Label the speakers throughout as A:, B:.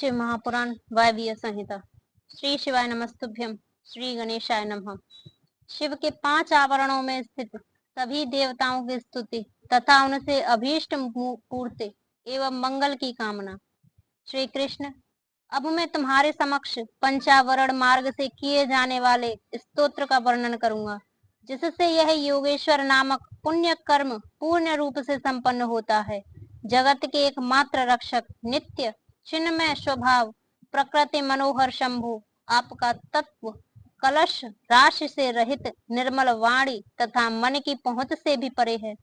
A: शिव महापुराण वायव्य संहिता। श्री शिवाय नमस्तुभ्यम। श्री गणेशाय नमः। शिव के 5 आवरणों में स्थित सभी देवताओं की स्तुति तथा उनसे अभीष्ट पूर्ति एवं मंगल की कामना। श्री कृष्ण, अब मैं तुम्हारे समक्ष पंचावरण मार्ग से किए जाने वाले स्तोत्र का वर्णन करूंगा, जिससे यह योगेश्वर नामक पुण्य कर्म पूर्ण रूप से संपन्न होता है। जगत के एकमात्र रक्षक, नित्य चिन्मय स्वभाव, प्रकृति मनोहर शंभु, आपका तत्व कलश राशि से रहित निर्मल वाणी तथा मन की पहुंच से भी परे है।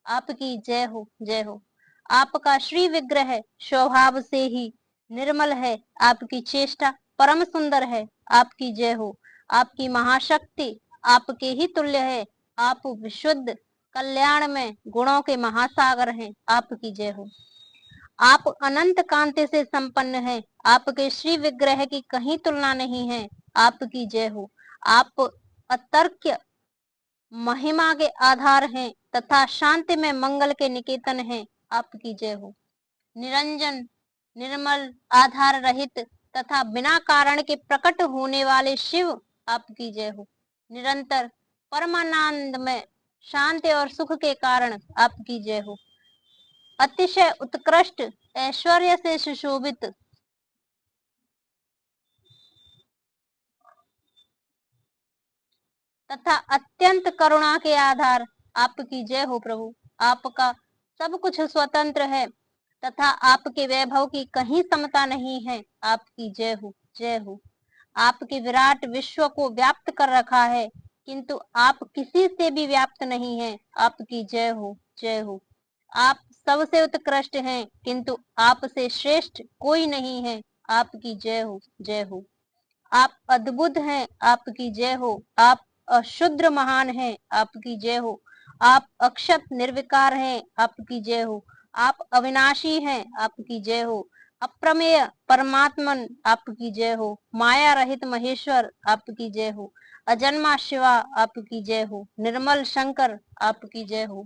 A: आपकी जय हो, जय हो। आपका श्री विग्रह स्वभाव से ही निर्मल है, आपकी चेष्टा परम सुंदर है, आपकी जय हो। आपकी महाशक्ति आपके ही तुल्य है, आप विशुद्ध कल्याण में गुणों के महासागर हैं, आपकी जय हो। आप अनंत कांति से संपन्न हैं, आपके श्री विग्रह की कहीं तुलना नहीं है, आपकी जय हो। आप अतर्क्य महिमा के आधार हैं तथा शांति में मंगल के निकेतन हैं, आपकी जय हो। निरंजन निर्मल आधार रहित तथा बिना कारण के प्रकट होने वाले शिव, आपकी जय हो। निरंतर परमानंद में शांति और सुख के कारण, आपकी जय हो। अतिशय उत्कृष्ट ऐश्वर्य से सुशोभित तथा अत्यंत करुणा के आधार, आपकी जय हो प्रभु। आपका सब कुछ स्वतंत्र है तथा आपके वैभव की कहीं समता नहीं है, आपकी जय हो, जय हो। आपके विराट विश्व को व्याप्त कर रखा है, किंतु आप किसी से भी व्याप्त नहीं है, आपकी जय हो, जय हो। आप सबसे उत्कृष्ट हैं, किंतु आपसे श्रेष्ठ कोई नहीं है, आपकी जय हो, जय हो। आप अद्भुत हैं, आपकी जय हो। आप अशुद्र महान हैं, आपकी जय हो। आप अक्षत निर्विकार हैं, आपकी जय हो। आप अविनाशी हैं, आपकी जय हो। अप्रमेय परमात्मन, आपकी जय हो। माया रहित महेश्वर, आपकी जय हो। अजन्मा शिवा, आपकी जय हो। निर्मल शंकर, आपकी जय हो।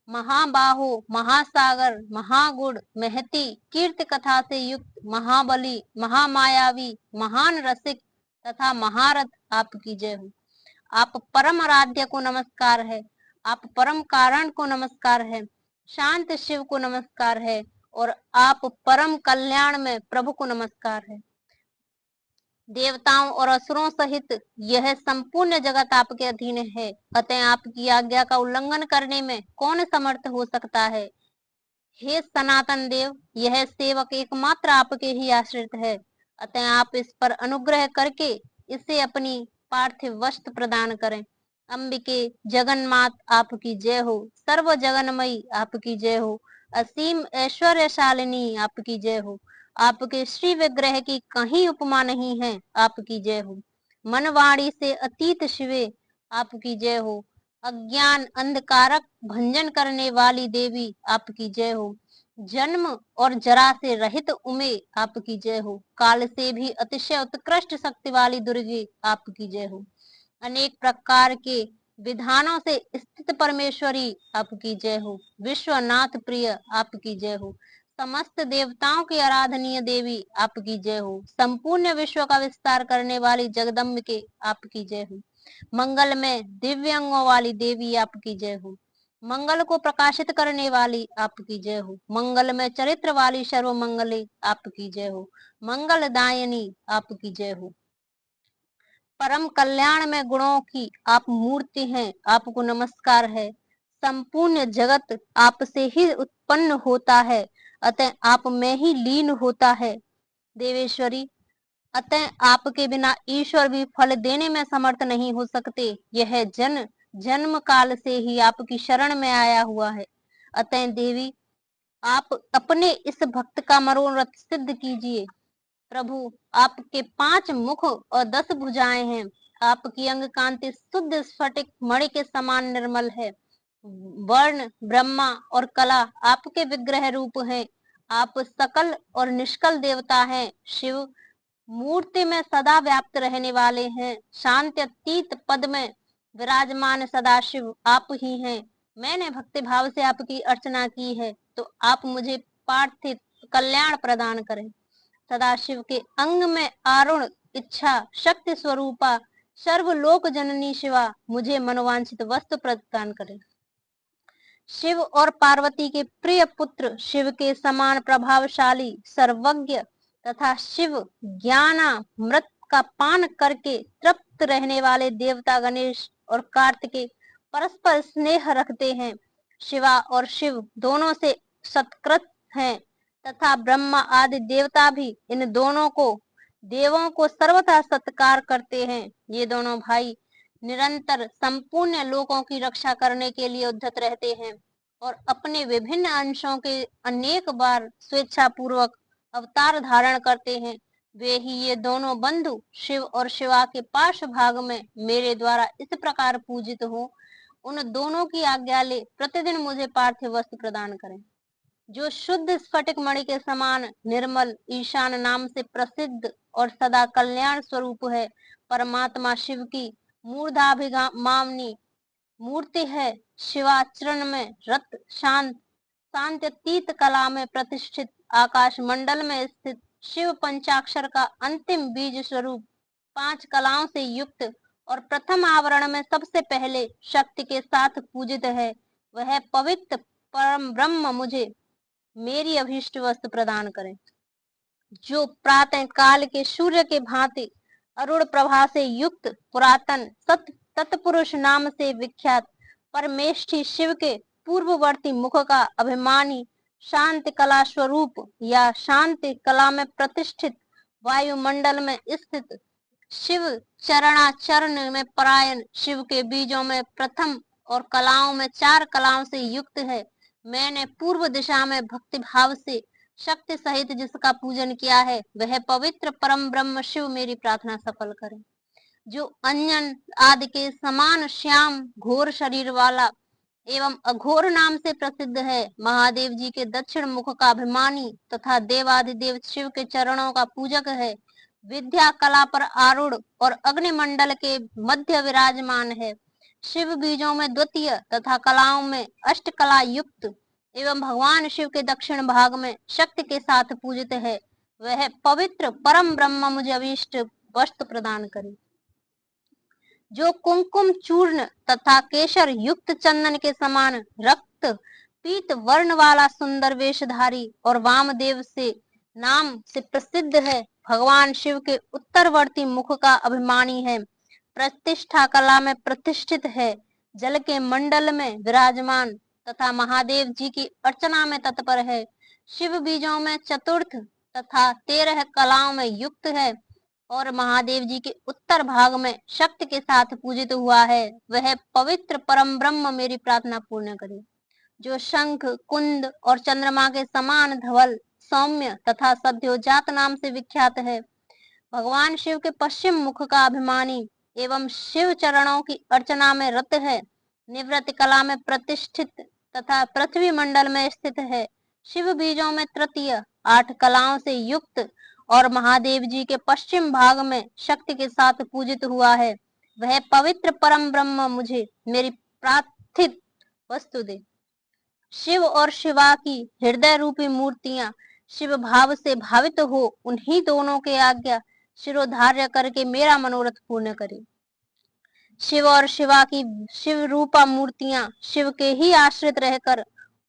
A: महाबाहो, महासागर, महागुण, महती कीर्ति कथा से युक्त, महाबली, महामायावी, महान रसिक तथा महारथ, आपकी जय हो। आप परम आराध्य को नमस्कार है, आप परम कारण को नमस्कार है, शांत शिव को नमस्कार है और आप परम कल्याण में प्रभु को नमस्कार है। देवताओं और असुरों सहित यह संपूर्ण जगत आपके अधीन है, अतः आपकी आज्ञा का उल्लंघन करने में कौन समर्थ हो सकता है। हे सनातन देव, यह सेवक एकमात्र आपके ही आश्रित है, अतः आप इस पर अनुग्रह करके इसे अपनी पार्थिव वस्त्र प्रदान करें। अंबिके जगन्मात, आपकी जय हो। सर्व जगन्मयी, आपकी जय हो। असीम ऐश्वर्यशालिनी, आपकी जय हो। आपके श्री विग्रह की कहीं उपमा नहीं है, आपकी जय हो। मनवाणी से अतीत शिवे, आपकी जय हो। अज्ञान अंधकारक भंजन करने वाली देवी, आपकी जय हो। जन्म और जरा से रहित उमे, आपकी जय हो। काल से भी अतिशय उत्कृष्ट शक्ति वाली दुर्गे, आपकी जय हो। अनेक प्रकार के विधानों से स्थित परमेश्वरी, आपकी जय हो। विश्वनाथ प्रिय, आपकी जय हो। समस्त देवताओं की आराधनीय देवी, आपकी जय हो। संपूर्ण विश्व का विस्तार करने वाली जगदम्बिके, आपकी जय हो। मंगल में दिव्य अंगों वाली देवी, आपकी जय हो। मंगल को प्रकाशित करने वाली, आपकी जय हो। मंगल में चरित्र वाली सर्व मंगले, आपकी जय हो। मंगल दायनी, आपकी जय हो। परम कल्याण में गुणों की आप मूर्ति हैं, आपको नमस्कार है। संपूर्ण जगत आपसे ही उत्पन्न होता है, अतः आप में ही लीन होता है। देवेश्वरी, अतः आपके बिना ईश्वर भी फल देने में समर्थ नहीं हो सकते। यह जन जन्म काल से ही आपकी शरण में आया हुआ है, अतः देवी आप अपने इस भक्त का मनोरथ सिद्ध कीजिए। प्रभु, आपके 5 मुख और 10 भुजाएं हैं, आपकी अंग कांति शुद्ध स्फटिक मणि के समान निर्मल है। वर्ण ब्रह्मा और कला आपके विग्रह रूप हैं। आप सकल और निष्कल देवता हैं। शिव मूर्ति में सदा व्याप्त रहने वाले हैं। शांति अतीत पद में विराजमान सदाशिव आप ही हैं। मैंने भक्ति भाव से आपकी अर्चना की है, तो आप मुझे पार्थिव कल्याण प्रदान करें। सदाशिव के अंग में आरुण इच्छा शक्ति स्वरूपा सर्वलोक जननी शिवा मुझे मनोवांछित वस्तु प्रदान करे। शिव और पार्वती के प्रिय पुत्र, शिव के समान प्रभावशाली, सर्वज्ञ तथा शिव ज्ञानामृत का पान करके तृप्त रहने वाले देवता गणेश और कार्तिकेय परस्पर स्नेह रखते हैं। शिवा और शिव दोनों से सत्कृत हैं तथा ब्रह्मा आदि देवता भी इन दोनों को देवों को सर्वथा सत्कार करते हैं। ये दोनों भाई निरंतर संपूर्ण लोकों की रक्षा करने के लिए उद्यत रहते हैं और अपने विभिन्न अंशों के अनेक बार स्वेच्छा पूर्वक अवतार धारण करते हैं। वे ही ये दोनों बंधु शिव और शिवा के पार्श्व भाग में मेरे द्वारा इस प्रकार पूजित हो, उन दोनों की आज्ञा ले प्रतिदिन मुझे पार्थिव वस्तु प्रदान करें। जो शुद्ध स्फटिक मणि के समान निर्मल ईशान नाम से प्रसिद्ध और सदा कल्याण स्वरूप है, परमात्मा शिव की मूर्धाभिमानी मूर्ति है। शिवाचरण में रत शांत्यतीत कला में प्रतिष्ठित आकाश मंडल में स्थित शिव पंचाक्षर का अंतिम बीज स्वरूप 5 कलाओं से युक्त और प्रथम आवरण में सबसे पहले शक्ति के साथ पूजित है। वह पवित्र परम ब्रह्म मुझे मेरी अभीष्ट वस्तु प्रदान करें। जो प्रातः काल के सूर्य के भांति अरुण प्रभा से युक्त पुरातन सत तत्पुरुष नाम से विख्यात परमेष्ठी शिव के पूर्ववर्ती मुख का अभिमानी शांति कला स्वरूप या शांति कला में प्रतिष्ठित वायुमंडल में स्थित शिव चरणाचरण में परायण शिव के बीजों में प्रथम और कलाओं में 4 कलाओं से युक्त है। मैंने पूर्व दिशा में भक्ति भाव से शक्ति सहित जिसका पूजन किया है, वह पवित्र परम ब्रह्म शिव मेरी प्रार्थना सफल करे। जो अंजन आदि के समान श्याम घोर शरीर वाला एवं अघोर नाम से प्रसिद्ध है, महादेव जी के दक्षिण मुख का अभिमानी तथा देवाधिदेव शिव के चरणों का पूजक है। विद्या कला पर आरूढ़ और अग्निमंडल के मध्य विराजमान है। शिव बीजों में द्वितीय तथा कलाओं में अष्ट कला युक्त एवं भगवान शिव के दक्षिण भाग में शक्ति के साथ पूजित है। वह पवित्र परम ब्रह्म मुझे अभीष्ट वस्तु प्रदान करे। जो कुमकुम चूर्ण तथा केशर युक्त चंदन के समान रक्त पीत वर्ण वाला सुंदर वेशधारी और वामदेव से नाम से प्रसिद्ध है, भगवान शिव के उत्तरवर्ती मुख का अभिमानी है। प्रतिष्ठा कला में प्रतिष्ठित है, जल के मंडल में विराजमान तथा महादेव जी की अर्चना में तत्पर है। शिव बीजों में चतुर्थ तथा 13 कलाओं में युक्त है और महादेव जी के उत्तर भाग में शक्ति के साथ पूजित हुआ है। वह पवित्र परम ब्रह्म मेरी प्रार्थना पूर्ण करे। जो शंख कुंद और चंद्रमा के समान धवल सौम्य तथा सद्योजात नाम से विख्यात है, भगवान शिव के पश्चिम मुख का अभिमानी एवं शिव चरणों की अर्चना में रत है। निवृत्त कला में प्रतिष्ठित तथा पृथ्वी मंडल में स्थित है। शिव बीजों में तृतीय 8 कलाओं से युक्त और महादेव जी के पश्चिम भाग में शक्ति के साथ पूजित हुआ है। वह पवित्र परम ब्रह्म मुझे मेरी प्रार्थित वस्तु दे। शिव और शिवा की हृदय रूपी मूर्तियां शिव भाव से भावित हो, उन्हीं दोनों के आज्ञा शिरोधार्य करके मेरा मनोरथ पूर्ण करे। शिव और शिवा की शिव रूपा मूर्तियां शिव के ही आश्रित रहकर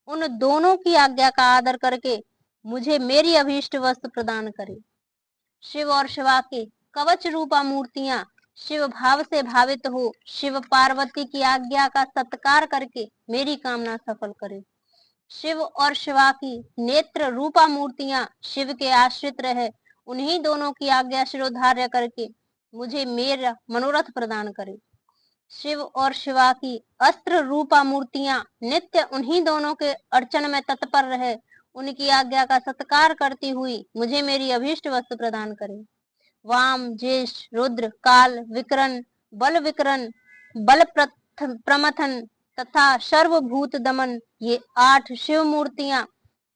A: उन दोनों की आज्ञा का आदर करके मुझे मेरी अभीष्ट वस्तु प्रदान करे। शिव और शिवा के कवच रूपा मूर्तियां शिव भाव से भावित हो, शिव पार्वती की आज्ञा का सत्कार करके मेरी कामना सफल करे। शिव और शिवा की नेत्र रूपा मूर्तियां शिव के आश्रित रहे, उन्हीं दोनों की आज्ञा शिरोधार्य करके मुझे मेरा मनोरथ प्रदान करे। शिव और शिवा की अस्त्र रूपा मूर्तियां नित्य उन्हीं दोनों के अर्चन में तत्पर रहे, उनकी आज्ञा का सत्कार करती हुई मुझे मेरी अभीष्ट वस्तु प्रदान करे। वाम ज्येष्ठ रुद्र काल विकरण बल प्रमथन तथा सर्वभूत दमन, ये 8 शिव मूर्तियां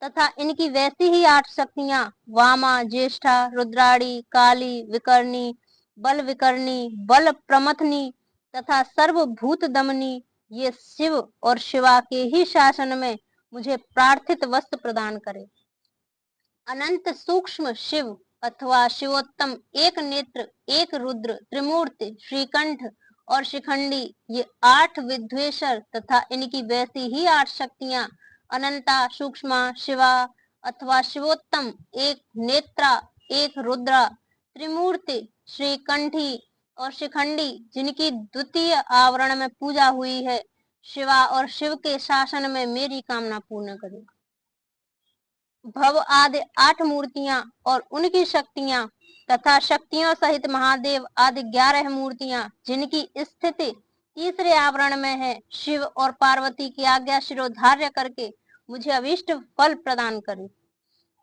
A: तथा इनकी वैसी ही 8 शक्तियां वामा ज्येष्ठा रुद्राणी काली विकर्णी बल प्रमथनी तथा सर्वभूत दमनी, ये शिव और शिवा के ही शासन में मुझे प्रार्थित वस्तु प्रदान करे। अनंत सूक्ष्म शिव अथवा शिवोत्तम, एक नेत्र, एक रुद्र, त्रिमूर्ति, श्रीकंठ और शिखंडी, ये 8 विद्वेश्वर तथा इनकी वैसी ही 8 शक्तियां अनंता, सूक्ष्मा, शिवा अथवा शिवोत्तम, एक नेत्रा, एक रुद्रा, त्रिमूर्ति, श्रीकंठी और शिखंडी, जिनकी द्वितीय आवरण में पूजा हुई है, शिवा और शिव के शासन में मेरी कामना पूर्ण करे। भव आदि 8 मूर्तियां और उनकी शक्तियां तथा शक्तियों सहित महादेव आदि 11 मूर्तियां, जिनकी स्थिति तीसरे आवरण में है, शिव और पार्वती की आज्ञा शिरोधार्य करके मुझे अभीष्ट फल प्रदान करे।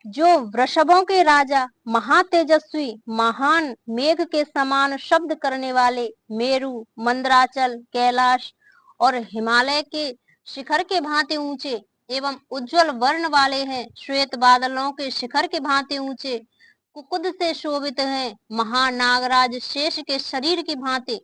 A: जो वृषभों के राजा, महातेजस्वी, महान मेघ के समान शब्द करने वाले, मेरु, मंदराचल, कैलाश और हिमालय के शिखर के भांति ऊंचे एवं उज्जवल वर्ण वाले हैं, श्वेत बादलों के शिखर के भांति ऊंचे, कुकुद से शोभित हैं, महानागराज शेष के शरीर की भांति,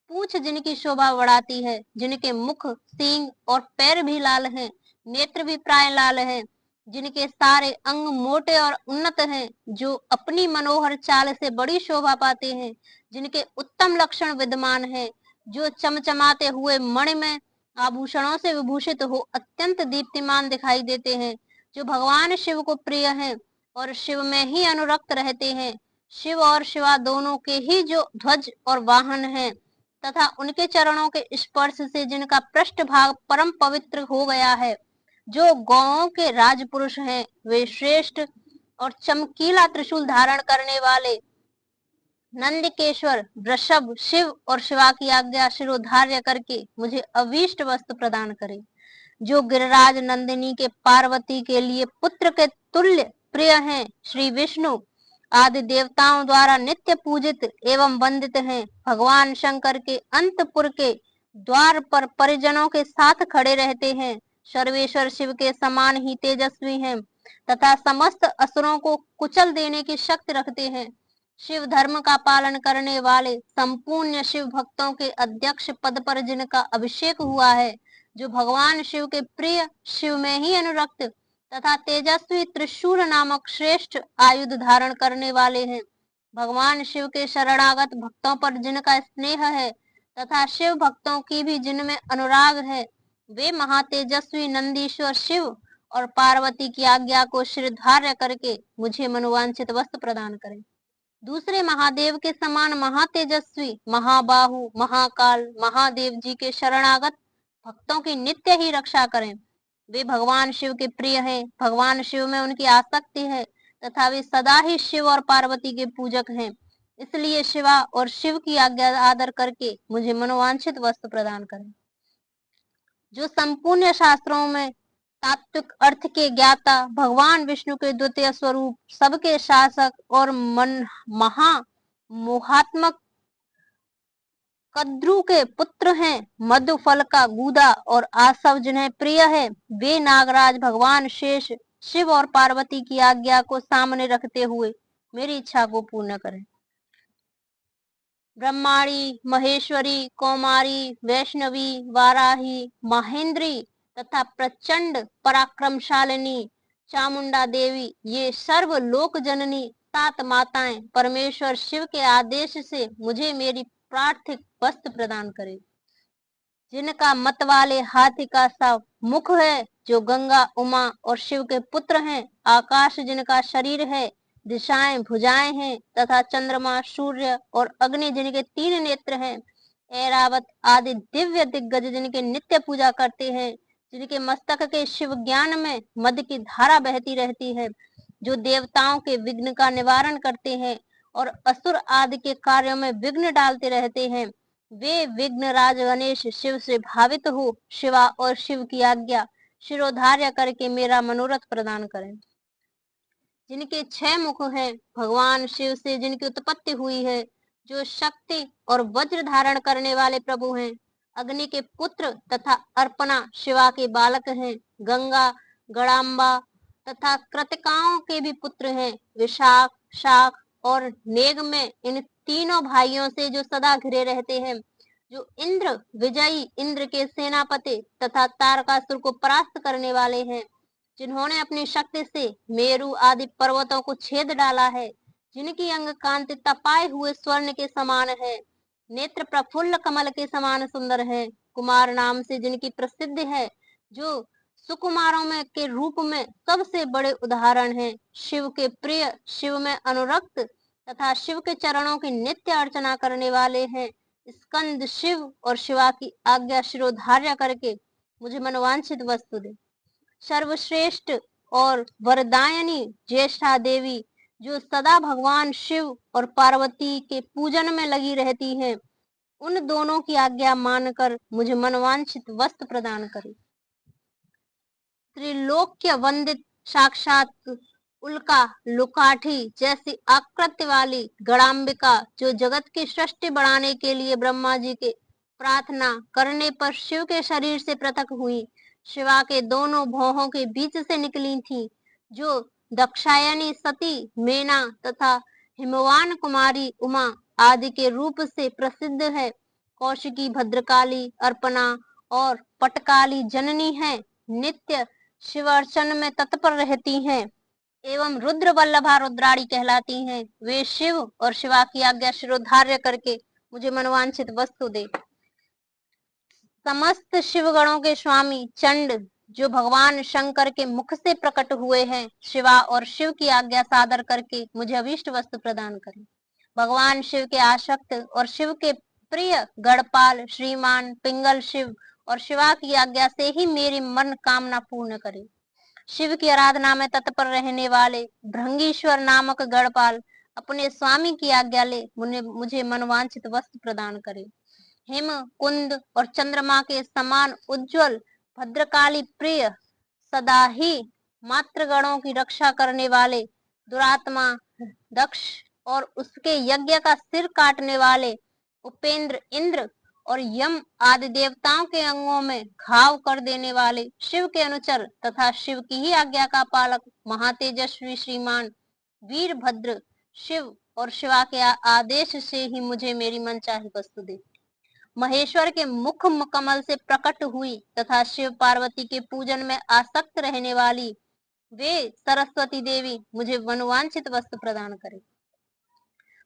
A: पूंछ जिनकी शोभा बढ़ाती है, जिनके मुख, सींग और पैर भी लाल हैं, नेत्र भी प्राय लाल हैं, जिनके सारे अंग मोटे और उन्नत हैं, जो अपनी मनोहर चाल से बड़ी शोभा पाते हैं, जिनके उत्तम लक्षण विद्यमान हैं, जो चमचमाते हुए मणिमय आभूषणों से विभूषित हो अत्यंत दीप्तिमान दिखाई देते हैं, जो भगवान शिव को प्रिय हैं और शिव में ही अनुरक्त रहते हैं, शिव और शिवा दोनों के ही जो ध्वज और वाहन हैं तथा उनके चरणों के स्पर्श से जिनका पृष्ठ भाग परम पवित्र हो गया है, जो गौओं के राजपुरुष हैं, वे श्रेष्ठ और चमकीला त्रिशूल धारण करने वाले नंदिकेश्वर वृषभ शिव और शिवा की आज्ञा शिरोधार्य करके मुझे अभीष्ट वस्तु प्रदान करे। जो गिरिराज नंदिनी के पार्वती के लिए पुत्र के तुल्य प्रिय हैं, श्री विष्णु आदि देवताओं द्वारा नित्य पूजित एवं वंदित हैं, भगवान शंकर के अंतपुर के द्वार पर परिजनों के साथ खड़े रहते हैं, सर्वेश्वर शिव के समान ही तेजस्वी हैं तथा समस्त असुरों को कुचल देने की शक्ति रखते हैं, शिव धर्म का पालन करने वाले संपूर्ण शिव भक्तों के अध्यक्ष पद पर जिनका अभिषेक हुआ है, जो भगवान शिव के प्रिय, शिव में ही अनुरक्त तथा तेजस्वी त्रिशूल नामक श्रेष्ठ आयुध धारण करने वाले हैं, भगवान शिव के शरणागत भक्तों पर जिनका स्नेह है तथा शिव भक्तों की भी जिनमें अनुराग है, वे महातेजस्वी नंदीश्वर शिव और पार्वती की आज्ञा को शिरधार्य करके मुझे मनोवांछित वस्तु प्रदान करें। दूसरे महादेव के समान महातेजस्वी, महाबाहु, महाकाल महादेव जी के शरणागत भक्तों की नित्य ही रक्षा करें। वे भगवान शिव के प्रिय हैं, भगवान शिव में उनकी आसक्ति है तथा वे सदा ही शिव और पार्वती के पूजक हैं, इसलिए शिवा और शिव की आज्ञा आदर करके मुझे मनोवांछित वस्तु प्रदान करें। जो संपूर्ण शास्त्रों में तात्विक अर्थ के ज्ञाता, भगवान विष्णु के द्वितीय स्वरूप, सबके शासक और महात्मक कद्रु के पुत्र हैं, मधु फल का गूदा और आसव जिन्हें प्रिय है, वे नागराज भगवान शेष शिव और पार्वती की आज्ञा को सामने रखते हुए मेरी इच्छा को पूर्ण करें। ब्रह्माणी, महेश्वरी, कौमारी, वैष्णवी, वाराही, महेंद्री तथा प्रचंड पराक्रमशालिनी चामुंडा देवी, ये सर्व लोक जननी 7 माताएं परमेश्वर शिव के आदेश से मुझे मेरी प्रार्थिक वस्तु प्रदान करे। जिनका मत वाले हाथी का सा मुख है, जो गंगा, उमा और शिव के पुत्र हैं, आकाश जिनका शरीर है, दिशाएं भुजाएं हैं तथा चंद्रमा, सूर्य और अग्नि जिनके 3 नेत्र हैं, ऐरावत आदि दिव्य दिग्गज जिनके नित्य पूजा करते हैं, जिनके मस्तक के शिव ज्ञान में मद की धारा बहती रहती है, जो देवताओं के विघ्न का निवारण करते हैं और असुर आदि के कार्यों में विघ्न डालते रहते हैं, वे विघ्न राज गणेश शिव से भावित हो शिवा और शिव की आज्ञा शिरोधार्य करके मेरा मनोरथ प्रदान करें। जिनके 6 मुख हैं, भगवान शिव से जिनकी उत्पत्ति हुई है, जो शक्ति और वज्र धारण करने वाले प्रभु हैं, अग्नि के पुत्र तथा अर्पणा शिवा के बालक हैं, गंगा, गणाम्बा तथा कृतिकाओं के भी पुत्र हैं, विशाख, शाख और नेग में इन तीनों भाइयों से जो सदा घिरे रहते हैं, जो इंद्र विजयी, इंद्र के सेनापति तथा तारकासुर को परास्त करने वाले हैं, जिन्होंने अपनी शक्ति से मेरु आदि पर्वतों को छेद डाला है, जिनकी अंग कांति तपाए हुए स्वर्ण के समान है, नेत्र प्रफुल्ल कमल के समान सुंदर है, कुमार नाम से जिनकी प्रसिद्ध है, जो सुकुमारों में के रूप में सबसे बड़े उदाहरण हैं, शिव के प्रिय, शिव में अनुरक्त तथा शिव के चरणों की नित्य अर्चना करने वाले हैं। स्कंद शिव और शिवा की आज्ञा शिरोधार्य करके मुझे मनोवांछित वस्तु दे। सर्वश्रेष्ठ और वरदायनी ज्येष्ठा देवी, जो सदा भगवान शिव और पार्वती के पूजन में लगी रहती हैं, उन दोनों की आज्ञा मानकर मुझे मनोवांछित वस्त्र प्रदान करे। त्रिलोक्य वंदित साक्षात उल्का लुकाठी जैसी आकृति वाली गणाम्बिका, जो जगत की सृष्टि बढ़ाने के लिए ब्रह्मा जी के प्रार्थना करने पर शिव के शरीर से पृथक हुई, शिवा के दोनों भौहों के बीच से निकली थी, जो दक्षायनी सती मेना तथा हिमवान कुमारी उमा आदि के रूप से प्रसिद्ध है, कौशिकी भद्रकाली अर्पणा और पटकाली जननी है, नित्य शिव अर्चन में तत्पर रहती हैं एवं रुद्र वल्लभा रुद्राणी कहलाती हैं। वे शिव और शिवा की आज्ञा शिरोधार्य करके मुझे मनोवांछित वस्तु दे। समस्त शिवगणों के स्वामी चंड, जो भगवान शंकर के मुख से प्रकट हुए हैं, शिवा और शिव की आज्ञा सादर करके मुझे अभीष्ट वस्तु प्रदान करें। भगवान शिव के आसक्त और शिव के प्रिय गढ़पाल श्रीमान पिंगल शिव और शिवा की आज्ञा से ही मेरी मन कामना पूर्ण करे। शिव की आराधना में तत्पर रहने वाले भृंगीश्वर नामक गढ़पाल अपने स्वामी की आज्ञा ले मुझे मनोवांछित वस्त्र प्रदान करे। हिम कुंद और चंद्रमा के समान उज्जवल भद्रकाली प्रिय, सदा ही मातृगणों की रक्षा करने वाले दुरात्मा दक्ष और उसके यज्ञ का सिर काटने वाले उपेंद्र इंद्र और यम आदि देवताओं के अंगों में घाव कर देने वाले शिव के अनुचर तथा शिव की ही आज्ञा का पालक महातेजस्वी श्रीमान वीरभद्र शिव और शिवा के आदेश से ही मुझे मेरी मनचाही वस्तु दे। महेश्वर के मुख कमल से प्रकट हुई तथा शिव पार्वती के पूजन में आसक्त रहने वाली वे सरस्वती देवी मुझे मनोवांछित वस्तु प्रदान करे।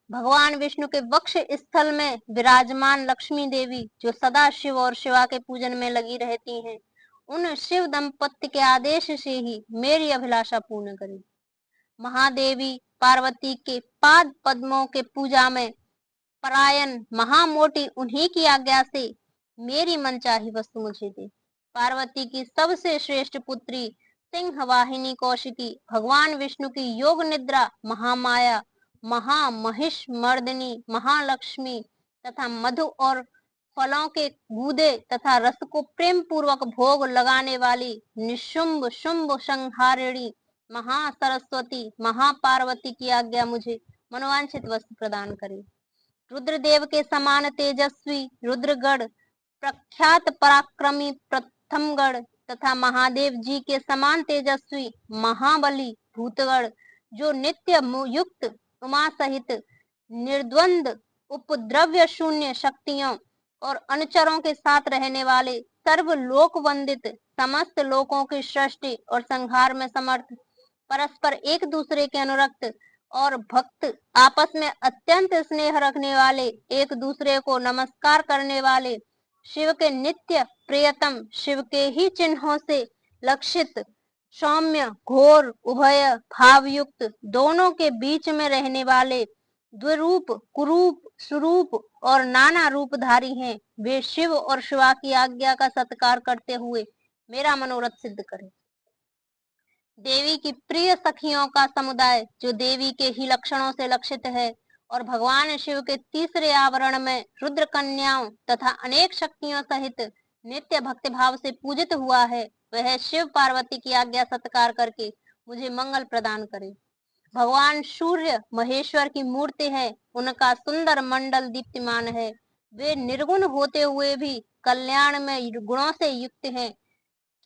A: भगवान विष्णु के वक्ष स्थल में विराजमान लक्ष्मी देवी, जो सदा शिव और शिवा के पूजन में लगी रहती हैं, उन शिव दंपति के आदेश से ही मेरी अभिलाषा पूर्ण करें। महादेवी पार्वती के पाद पद्मों के पूजा में परायण महामोटी उन्हीं की आज्ञा से मेरी मनचाही वस्तु मुझे दे। पार्वती की सबसे श्रेष्ठ पुत्री सिंह वाहिनी कौशिकी, भगवान विष्णु की योग निद्रा महामाया, महामहिष मर्दिनी महालक्ष्मी तथा मधु और फलों के गूदे तथा रस को प्रेम पूर्वक भोग लगाने वाली निशुंभ शुंभ संहारिणी महासरस्वती महापार्वती की आज्ञा मुझे मनोवांछित वस्तु प्रदान करे। रुद्रदेव के समान तेजस्वी रुद्रगढ़, प्रख्यात पराक्रमी प्रथमगढ़ तथा महादेव जी के समान तेजस्वी महाबली भूतगढ़, जो नित्य युक्त उमा सहित निर्द्वंद उपद्रव्य शून्य शक्तियों और अनुचरों के साथ रहने वाले सर्वलोक वंदित, समस्त लोकों की सृष्टि और संहार में समर्थ, परस्पर एक दूसरे के अनुरक्त और भक्त, आपस में अत्यंत स्नेह रखने वाले, एक दूसरे को नमस्कार करने वाले, शिव के नित्य प्रियतम, शिव के ही चिन्हों से लक्षित, सौम्य घोर उभय भावयुक्त, दोनों के बीच में रहने वाले, द्विरूप कुरूप स्वरूप और नाना रूपधारी हैं। वे शिव और शिवा की आज्ञा का सत्कार करते हुए मेरा मनोरथ सिद्ध करें। देवी की प्रिय सखियों का समुदाय, जो देवी के ही लक्षणों से लक्षित है और भगवान शिव के तीसरे आवरण में रुद्र कन्याओं तथा अनेक शक्तियों सहित नित्य भक्ति भाव से पूजित हुआ है, वह शिव पार्वती की आज्ञा सत्कार करके मुझे मंगल प्रदान करे। भगवान सूर्य महेश्वर की मूर्ति है, उनका सुंदर मंडल दीप्तिमान है। वे निर्गुण होते हुए भी कल्याण में गुणों से युक्त हैं,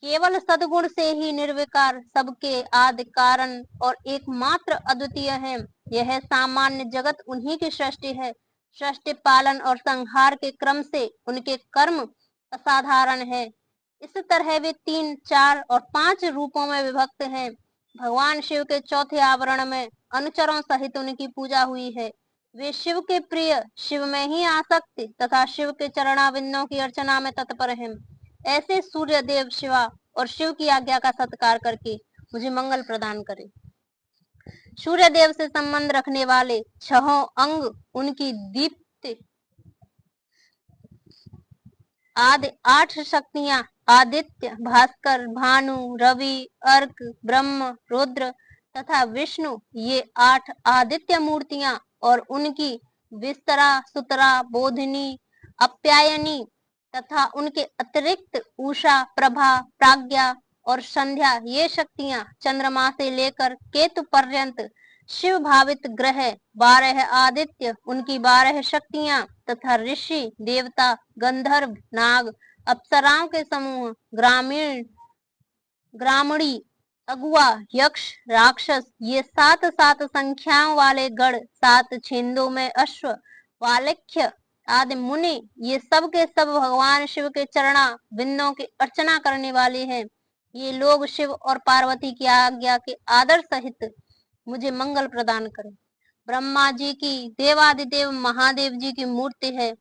A: केवल सदगुण से ही निर्विकार, सबके आदि कारण और एकमात्र अद्वितीय है। यह सामान्य जगत उन्हीं की सृष्टि है। सृष्टि पालन और संहार के क्रम से उनके कर्म असाधारण है। इस तरह वे 3, 4 और 5 रूपों में विभक्त हैं। भगवान शिव के चौथे आवरण में अनुचरों सहित उनकी पूजा हुई है। वे शिव के प्रिय, शिव में ही आसक्त तथा शिव के चरणाविंदों की अर्चना में तत्पर हैं। ऐसे सूर्य देव शिवा और शिव की आज्ञा का सत्कार करके मुझे मंगल प्रदान करें। सूर्य देव से संबंध रखने वाले छहों अंग उनकी दीप्त आदि 8 शक्तियां आदित्य, भास्कर, भानु, रवि, अर्क, ब्रह्म, रुद्र तथा विष्णु, ये 8 आदित्य मूर्तियां और उनकी विस्तरा, सुतरा, बोधिनी, अप्यायनी तथा उनके अतिरिक्त उषा, प्रभा, प्राज्ञा और संध्या, ये शक्तियां चंद्रमा से लेकर केतु पर्यंत शिव भावित ग्रह, 12 आदित्य, उनकी 12 शक्तियां तथा ऋषि, देवता, गंधर्व, नाग, अप्सराओं के समूह, ग्रामणी, अगुआ, यक्ष, राक्षस, ये 7 संख्याओं वाले गण, 7 छेंदों में अश्व, वालख्य आदि मुनि, ये सब के सब भगवान शिव के चरणा बिंदों की अर्चना करने वाले हैं। ये लोग शिव और पार्वती की आज्ञा के आदर सहित मुझे मंगल प्रदान करें। ब्रह्मा जी की देवादिदेव महादेव जी की मूर्ति है,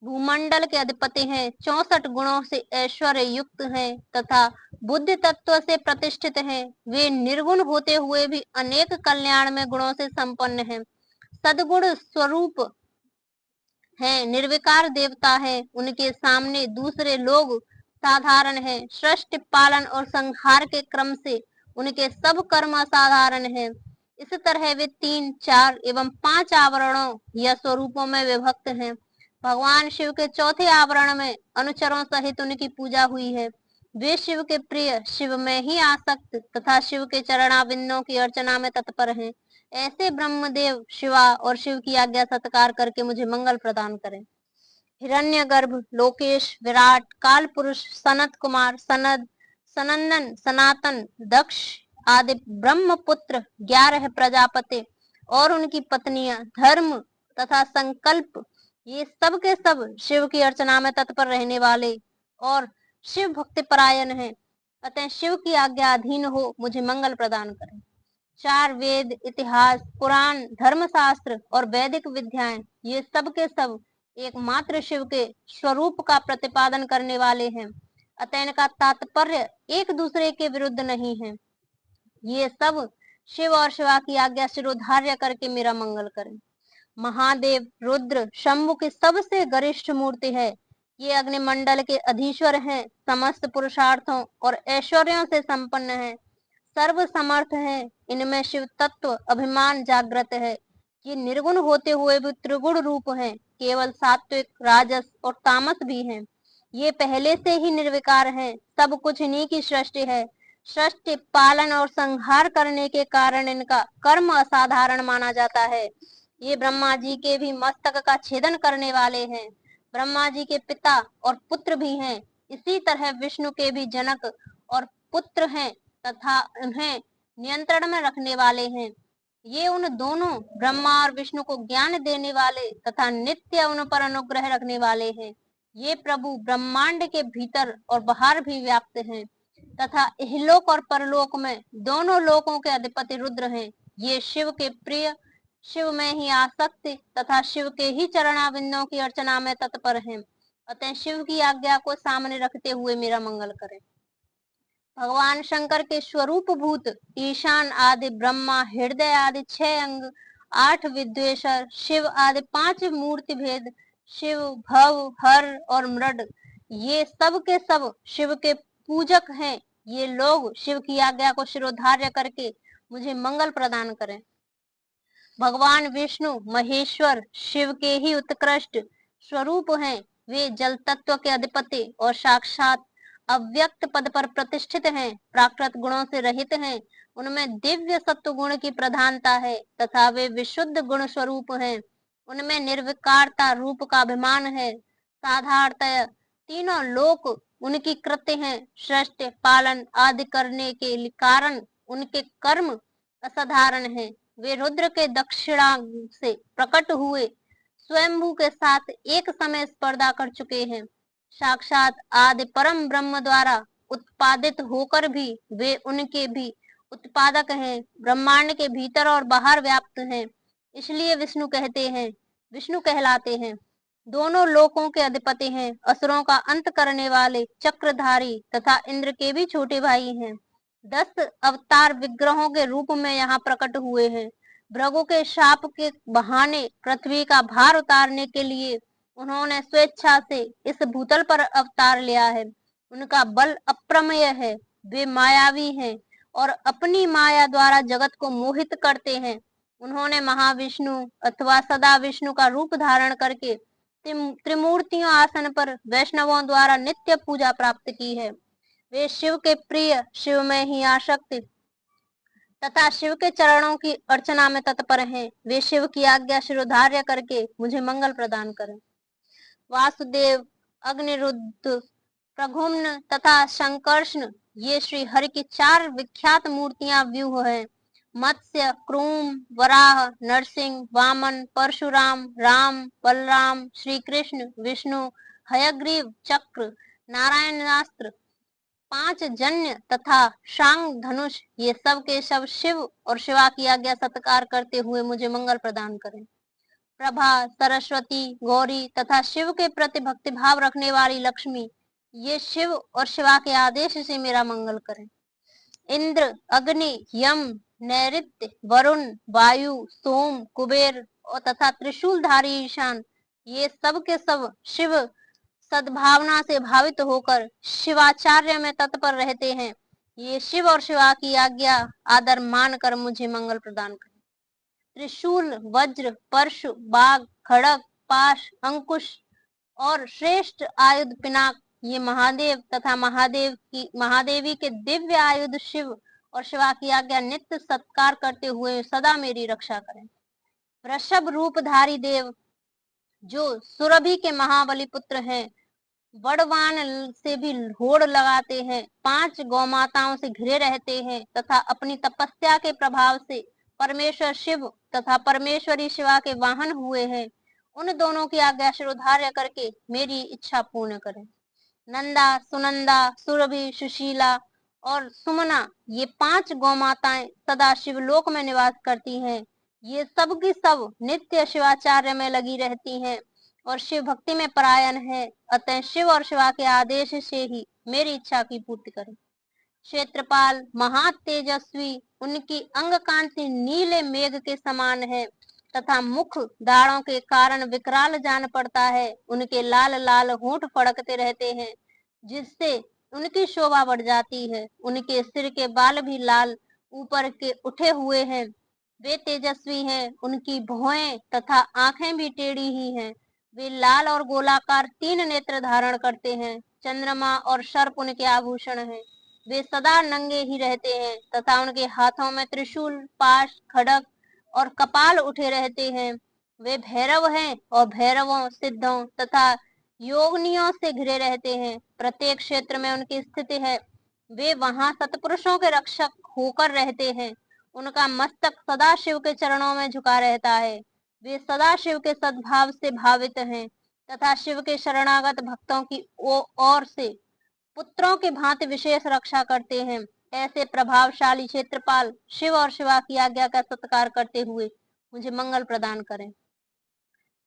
A: भूमंडल के अधिपति हैं, 64 गुणों से ऐश्वर्य युक्त हैं तथा बुद्धि तत्व से प्रतिष्ठित हैं। वे निर्गुण होते हुए भी अनेक कल्याण में गुणों से संपन्न हैं, सद्गुण स्वरूप हैं, निर्विकार देवता हैं। उनके सामने दूसरे लोग साधारण हैं। सृष्टि, पालन और संहार के क्रम से उनके सब कर्म असाधारण हैं। इस तरह वे 3, 4 एवं 5 आवरणों या स्वरूपों में विभक्त हैं। भगवान शिव के चौथे आवरण में अनुचरों सहित उनकी पूजा हुई है। वे शिव के प्रिय, शिव में ही आसक्त तथा शिव के चरणाविंदों की अर्चना में तत्पर हैं। ऐसे ब्रह्मदेव शिवा और शिव की आज्ञा सत्कार करके मुझे मंगल प्रदान करें। हिरण्यगर्भ, लोकेश, विराट, काल पुरुष, सनत कुमार, सनद, सनंदन, सनातन, दक्ष आदि ब्रह्मपुत्र, 11 प्रजापति और उनकी पत्नियां, धर्म तथा संकल्प, ये सब के सब शिव की अर्चना में तत्पर रहने वाले और शिव भक्ति परायण हैं। अतः शिव की आज्ञा अधीन हो मुझे मंगल प्रदान करें। 4 वेद, इतिहास, पुराण, धर्मशास्त्र और वैदिक विद्याएं, ये सब के सब एकमात्र शिव के स्वरूप का प्रतिपादन करने वाले हैं। अतः इनका तात्पर्य एक दूसरे के विरुद्ध नहीं है। ये सब शिव और शिवा की आज्ञा शिरोधार्य करके मेरा मंगल करें। महादेव, रुद्र, शंभु की सबसे गरिष्ठ मूर्ति है। ये अग्निमंडल के अधीश्वर हैं, समस्त पुरुषार्थों और ऐश्वर्यों से संपन्न है, सर्व समर्थ है। इनमें शिव तत्व अभिमान जागृत है। ये निर्गुण होते हुए भी त्रिगुण रूप हैं, केवल सात्विक, राजस और तामस भी हैं। ये पहले से ही निर्विकार हैं, सब कुछ इन्हीं की सृष्टि है। सृष्टि, पालन और संहार करने के कारण इनका कर्म असाधारण माना जाता है। ये ब्रह्मा जी के भी मस्तक का छेदन करने वाले हैं। ब्रह्मा जी के पिता और पुत्र भी हैं। इसी तरह विष्णु के भी जनक और पुत्र हैं तथा उन्हें नियंत्रण में रखने वाले हैं। ये उन दोनों ब्रह्मा और विष्णु को ज्ञान देने वाले तथा नित्य उन पर अनुग्रह रखने वाले हैं। ये प्रभु ब्रह्मांड के भीतर और बाहर भी व्याप्त हैं तथा इहलोक और परलोक में दोनों लोकों के अधिपति रुद्र हैं। ये शिव के प्रिय, शिव में ही आसक्त तथा शिव के ही चरणाविंदों की अर्चना में तत्पर हैं। अतः शिव की आज्ञा को सामने रखते हुए मेरा मंगल करें। भगवान शंकर के स्वरूप भूत ईशान आदि ब्रह्मा, हृदय आदि 6 अंग, 8 विद्वेश्वर, शिव आदि 5 मूर्ति भेद, शिव, भव, हर और मृड, ये सब के सब शिव के पूजक हैं। ये लोग शिव की आज्ञा को शिरोधार्य करके मुझे मंगल प्रदान करें। भगवान विष्णु महेश्वर शिव के ही उत्कृष्ट स्वरूप हैं। वे जल तत्व के अधिपति और साक्षात अव्यक्त पद पर प्रतिष्ठित हैं, प्राकृत गुणों से रहित हैं। उनमें दिव्य सत्व गुण की प्रधानता है तथा वे विशुद्ध गुण स्वरूप हैं। उनमें निर्विकारता रूप का अभिमान है। साधारणतः तीनों लोक उनकी कृत्य हैं। सृष्टि, पालन आदि करने के कारण उनके कर्म असाधारण हैं। वे रुद्र के दक्षिणांग से प्रकट हुए स्वयंभू के साथ एक समय स्पर्धा कर चुके हैं। साक्षात आदि परम ब्रह्म द्वारा उत्पादित होकर भी वे उनके भी उत्पादक हैं, ब्रह्मांड के भीतर और बाहर व्याप्त हैं, इसलिए विष्णु कहलाते हैं। दोनों लोकों के अधिपति हैं, असुरों का अंत करने वाले, चक्रधारी तथा इंद्र के भी छोटे भाई हैं। 10 अवतार विग्रहों के रूप में यहाँ प्रकट हुए हैं। भृगु के शाप के बहाने पृथ्वी का भार उतारने के लिए उन्होंने स्वेच्छा से इस भूतल पर अवतार लिया है। उनका बल अप्रमेय है, वे मायावी हैं और अपनी माया द्वारा जगत को मोहित करते हैं। उन्होंने महाविष्णु अथवा सदा विष्णु का रूप धारण करके त्रिमूर्तियों आसन पर वैष्णवों द्वारा नित्य पूजा प्राप्त की है। वे शिव के प्रिय, शिव में ही आसक्त तथा शिव के चरणों की अर्चना में तत्पर हैं। वे शिव की आज्ञा शिरोधार्य करके मुझे मंगल प्रदान करें। वासुदेव, अग्निरुद्ध, प्रघुम्न तथा संकर्षण ये श्री हरि की 4 विख्यात मूर्तियां व्यूह हैं। मत्स्य, क्रूम, वराह, नरसिंह, वामन, परशुराम, राम, बलराम, श्री कृष्ण, विष्णु, हयग्रीव, चक्र, नारायणास्त्र, 5 जन्य तथा शांग धनुष ये सब के सब शिव और शिवा की आज्ञा सत्कार करते हुए मुझे मंगल प्रदान करें। प्रभा, सरस्वती, गौरी तथा शिव के प्रति भक्ति भाव रखने वाली लक्ष्मी ये शिव और शिवा के आदेश से मेरा मंगल करें। इंद्र, अग्नि, यम, नैऋत्य, वरुण, वायु, सोम, कुबेर और तथा त्रिशूलधारी ईशान ये सब के सब शिव सद्भावना से भावित होकर शिवाचार्य में तत्पर रहते हैं। ये शिव और शिवा की आज्ञा आदर मानकर मुझे मंगल प्रदान करें। त्रिशूल, वज्र, परशु, बाघ, खड़ग, पाश, अंकुश और श्रेष्ठ आयुध पिनाक ये महादेव तथा महादेवी के दिव्य आयुध शिव और शिवा की आज्ञा नित्य सत्कार करते हुए सदा मेरी रक्षा करें। वृषभ रूपधारी देव जो सुरभि के महाबली पुत्र हैं, बड़वान से भी होड़ लगाते हैं, 5 गौमाताओं से घिरे रहते हैं तथा अपनी तपस्या के प्रभाव से परमेश्वर शिव तथा परमेश्वरी शिवा के वाहन हुए हैं, उन दोनों की आज्ञा शिरोधार्य करके मेरी इच्छा पूर्ण करें। नंदा, सुनंदा, सुरभि, सुशीला और सुमना ये 5 गौमाताएं सदा शिवलोक में निवास करती हैं। ये सब की सब नित्य शिवाचार्य में लगी रहती हैं और शिव भक्ति में परायण है। अतः शिव और शिवा के आदेश से ही मेरी इच्छा की पूर्ति करें। क्षेत्रपाल महातेजस्वी, उनकी अंग कांति नीले मेघ के समान है तथा मुख दाढ़ों के कारण विकराल जान पड़ता है। उनके लाल लाल होंठ फड़कते रहते हैं जिससे उनकी शोभा बढ़ जाती है। उनके सिर के बाल भी लाल ऊपर के उठे हुए हैं। वे तेजस्वी हैं, उनकी भौहें तथा आंखें भी टेढ़ी ही हैं। वे लाल और गोलाकार 3 नेत्र धारण करते हैं। चंद्रमा और सर्प उनके आभूषण हैं। वे सदा नंगे ही रहते हैं तथा उनके हाथों में त्रिशूल, पाश, खड्ग और कपाल उठे रहते हैं। वे भैरव हैं और भैरवों, सिद्धों तथा योगनियों से घिरे रहते हैं। प्रत्येक क्षेत्र में उनकी स्थिति है। वे वहां सतपुरुषों के रक्षक होकर रहते हैं। उनका मस्तक सदा शिव के चरणों में झुका रहता है। वे सदा शिव के सद्भाव से भावित हैं तथा शिव के शरणागत भक्तों की ओर से पुत्रों के भांति विशेष रक्षा करते हैं। ऐसे प्रभावशाली क्षेत्रपाल शिव और शिवा की आज्ञा का सत्कार करते हुए मुझे मंगल प्रदान करें।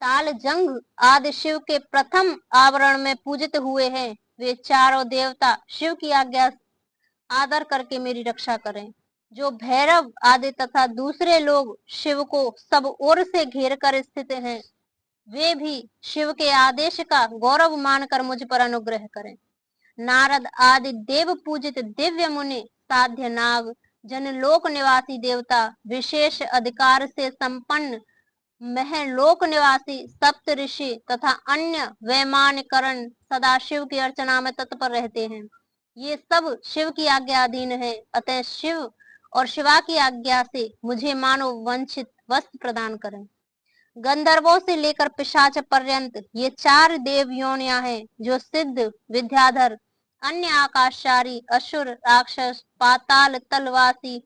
A: ताल जंग आदि शिव के प्रथम आवरण में पूजित हुए हैं। वे चारों देवता शिव की आज्ञा आदर करके मेरी रक्षा करें। जो भैरव आदि तथा दूसरे लोग शिव को सब ओर से घेर कर स्थित हैं, वे भी शिव के आदेश का गौरव मानकर मुझ पर अनुग्रह करें। नारद आदि देव पूजित दिव्य मुनि, साध्य नाग, जनलोक निवासी देवता, विशेष अधिकार से संपन्न महलोक निवासी सप्त ऋषि तथा अन्य वैमानिकरण सदा शिव की अर्चना में तत्पर रहते हैं। ये सब शिव की आज्ञा अधीन है। अतः शिव और शिवा की आज्ञा से मुझे मानव वंचित वस्त्र प्रदान करें। गंधर्वों से लेकर पिशाच पर्यंत ये 4 देव योनियां हैं जो सिद्ध, विद्याधर, अन्य आकाशचारी, असुर, राक्षस, पाताल तलवासी,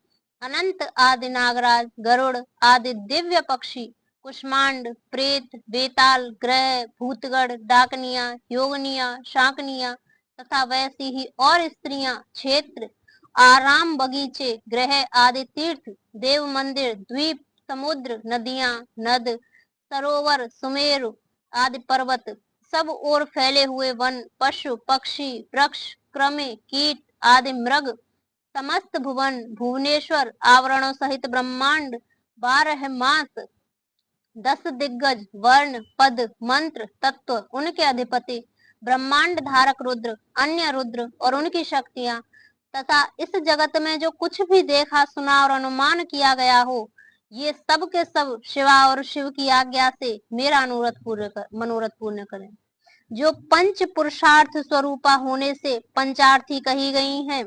A: अनंत आदि नागराज, गरुड़ आदि दिव्य पक्षी, कुष्मांड, प्रेत, बेताल, ग्रह, भूतगढ़, डाकनिया, योगनिया, शाकनिया तथा वैसी ही और स्त्रियां, क्षेत्र आराम बगीचे, ग्रह आदि तीर्थ, देव मंदिर, द्वीप, समुद्र, नदियां, नद, सरोवर, सुमेरु आदि पर्वत, सब ओर फैले हुए वन, पशु पक्षी, वृक्ष, क्रमे, कीट आदि मृग, समस्त भुवन, भुवनेश्वर, आवरणों सहित ब्रह्मांड, 12 मास, 10 दिग्गज, वर्ण, पद, मंत्र, तत्व, उनके अधिपति, ब्रह्मांड धारक रुद्र, अन्य रुद्र और उनकी शक्तियां, तथा इस जगत में जो कुछ भी देखा, सुना और अनुमान किया गया हो, ये सब के सब शिवा और शिव की आज्ञा से मेरा मनोरथ पूर्ण करें। जो पंच पुरुषार्थ स्वरूपा होने से पंचार्थी कही गई हैं,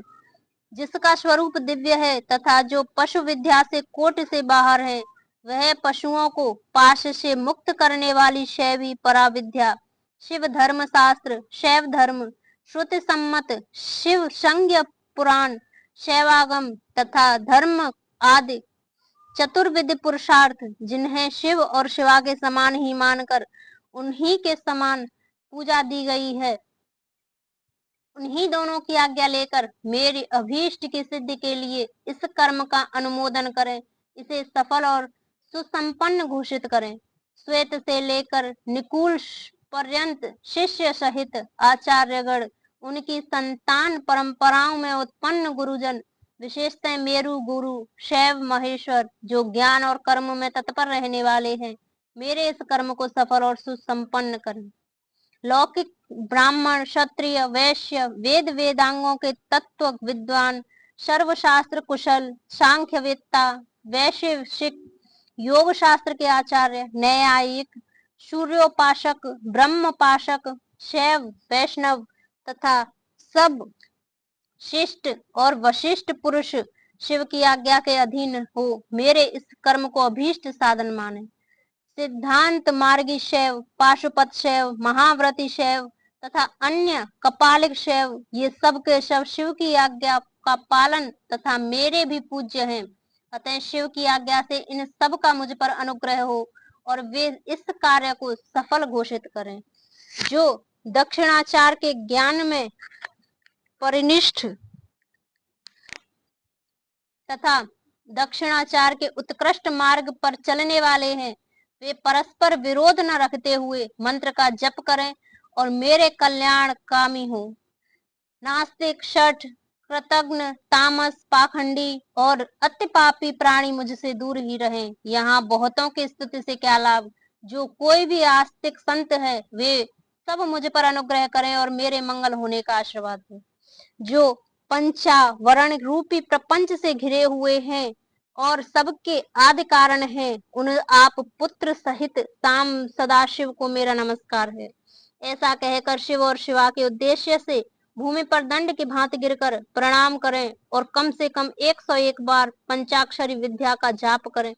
A: जिसका स्वरूप दिव्य है तथा जो पशु विद्या से कोटि से बाहर है, वह पशुओं को पाश से मुक्त करने वाली शैवी पराविद्या, शिव धर्म शास्त्र, शैव धर्म, श्रुति सम्मत शिव संज्ञ पुराण, शैवागम तथा धर्म आदि चतुर्विध पुरुषार्थ, जिन्हें शिव और शिवा के समान ही मानकर उन्हीं के समान पूजा दी गई है, उन्हीं दोनों की आज्ञा लेकर मेरी अभीष्ट की सिद्धि के लिए इस कर्म का अनुमोदन करें, इसे सफल और सुसंपन्न घोषित करें। श्वेत से लेकर निकुल पर्यंत शिष्य सहित आचार्यगण, उनकी संतान परंपराओं में उत्पन्न गुरुजन, विशेषतः मेरु गुरु, शैव महेश्वर, जो ज्ञान और कर्म में तत्पर रहने वाले हैं, मेरे इस कर्म को सफल और सुसंपन्न करें। लौकिक ब्राह्मण, क्षत्रिय, वैश्य, वेद वेदांगों के तत्व विद्वान, सर्वशास्त्र कुशल, सांख्यवेत्ता, वैशेषिक, योग शास्त्र के आचार्य, न्यायिक, सूर्योपासक, ब्रह्मपाशक, शैव, वैष्णव तथा सब शिष्ट और वशिष्ठ पुरुष शिव की आज्ञा के अधीन हो, मेरे इस कर्म को अभीष्ट साधन माने। सिद्धांत मार्गी शैव, पाशुपत शैव, महाव्रती शैव तथा अन्य कपालिक शैव, ये सब के शव शिव की आज्ञा का पालन तथा मेरे भी पूज्य हैं। अतः शिव की आज्ञा से इन सब का मुझ पर अनुग्रह हो और वे इस कार्य को सफल घोषित करें। जो दक्षिणाचार के ज्ञान में परिनिष्ठ तथा दक्षिणाचार के उत्कृष्ट मार्ग पर चलने वाले हैं, वे परस्पर विरोध न रखते हुए मंत्र का जप करें और मेरे कल्याण कामी हो। नास्तिक, शठ, कृतघ्न, तामस, पाखंडी और अति पापी प्राणी मुझसे दूर ही रहें। यहाँ बहुतों की स्तुति से क्या लाभ। जो कोई भी आस्तिक संत है, वे सब मुझ पर अनुग्रह करें और मेरे मंगल होने का आशीर्वाद दें। जो पंचावरण रूपी प्रपंच से घिरे हुए हैं और सबके आदि कारण है, उन आप पुत्र सहित ताम सदाशिव को मेरा नमस्कार है। ऐसा कहकर शिव और शिवा के उद्देश्य से भूमि पर दंड की भांति गिरकर प्रणाम करें और कम से कम 101 बार पंचाक्षरी विद्या का जाप करें।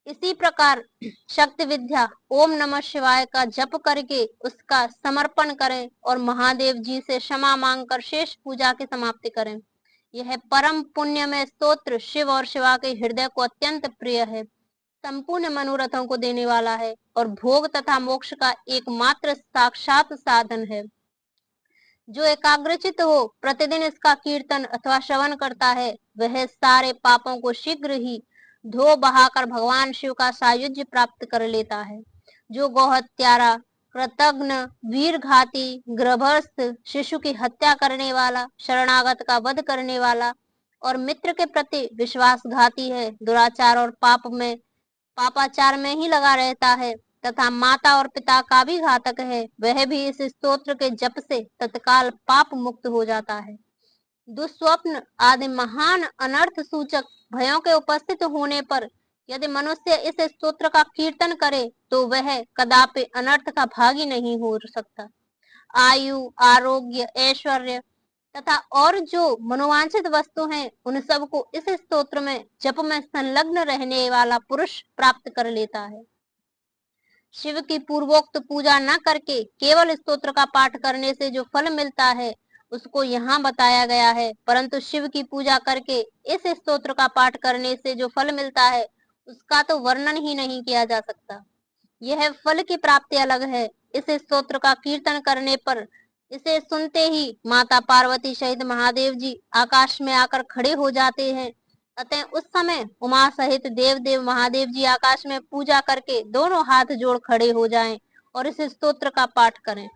A: इसी प्रकार शक्ति विद्या ओम नमः शिवाय का जप करके उसका समर्पण करें और महादेव जी से क्षमा मांगकर शेष पूजा की समाप्ति करें। यह परम पुण्य में स्तोत्र शिव और शिवा के हृदय को अत्यंत प्रिय है, संपूर्ण मनोरथों को देने वाला है और भोग तथा मोक्ष का एकमात्र साक्षात साधन है। जो एकाग्रचित हो प्रतिदिन इसका कीर्तन अथवा श्रवण करता है, वह सारे पापों को शीघ्र ही धो बहाकर भगवान शिव का सायुज्य प्राप्त कर लेता है। जो गौहत्यारा, कृतघ्न, वीरघाती, गर्भस्थ शिशु की हत्या करने वाला, शरणागत का वध करने वाला और मित्र के प्रति विश्वासघाती है, दुराचार और पापाचार में ही लगा रहता है तथा माता और पिता का भी घातक है, वह भी इस स्तोत्र के जप से तत्काल पाप मुक्त हो जाता है। दुस्वप्न आदि महान अनर्थ सूचक भयों के उपस्थित होने पर यदि मनुष्य इस स्तोत्र का कीर्तन करे तो वह कदापि अनर्थ का भागी नहीं हो सकता। आयु, आरोग्य, ऐश्वर्य तथा और जो मनोवांछित वस्तु हैं, उन सब को इस स्तोत्र में जप में संलग्न रहने वाला पुरुष प्राप्त कर लेता है। शिव की पूर्वोक्त पूजा न करके केवल स्तोत्र का पाठ करने से जो फल मिलता है उसको यहाँ बताया गया है, परंतु शिव की पूजा करके इस स्तोत्र का पाठ करने से जो फल मिलता है उसका तो वर्णन ही नहीं किया जा सकता। यह फल की प्राप्ति अलग है। इस स्तोत्र का कीर्तन करने पर इसे सुनते ही माता पार्वती सहित महादेव जी आकाश में आकर खड़े हो जाते हैं। अतः उस समय उमा सहित देव देव महादेव जी आकाश में पूजा करके दोनों हाथ जोड़ खड़े हो जाएं और इस स्तोत्र का पाठ करें।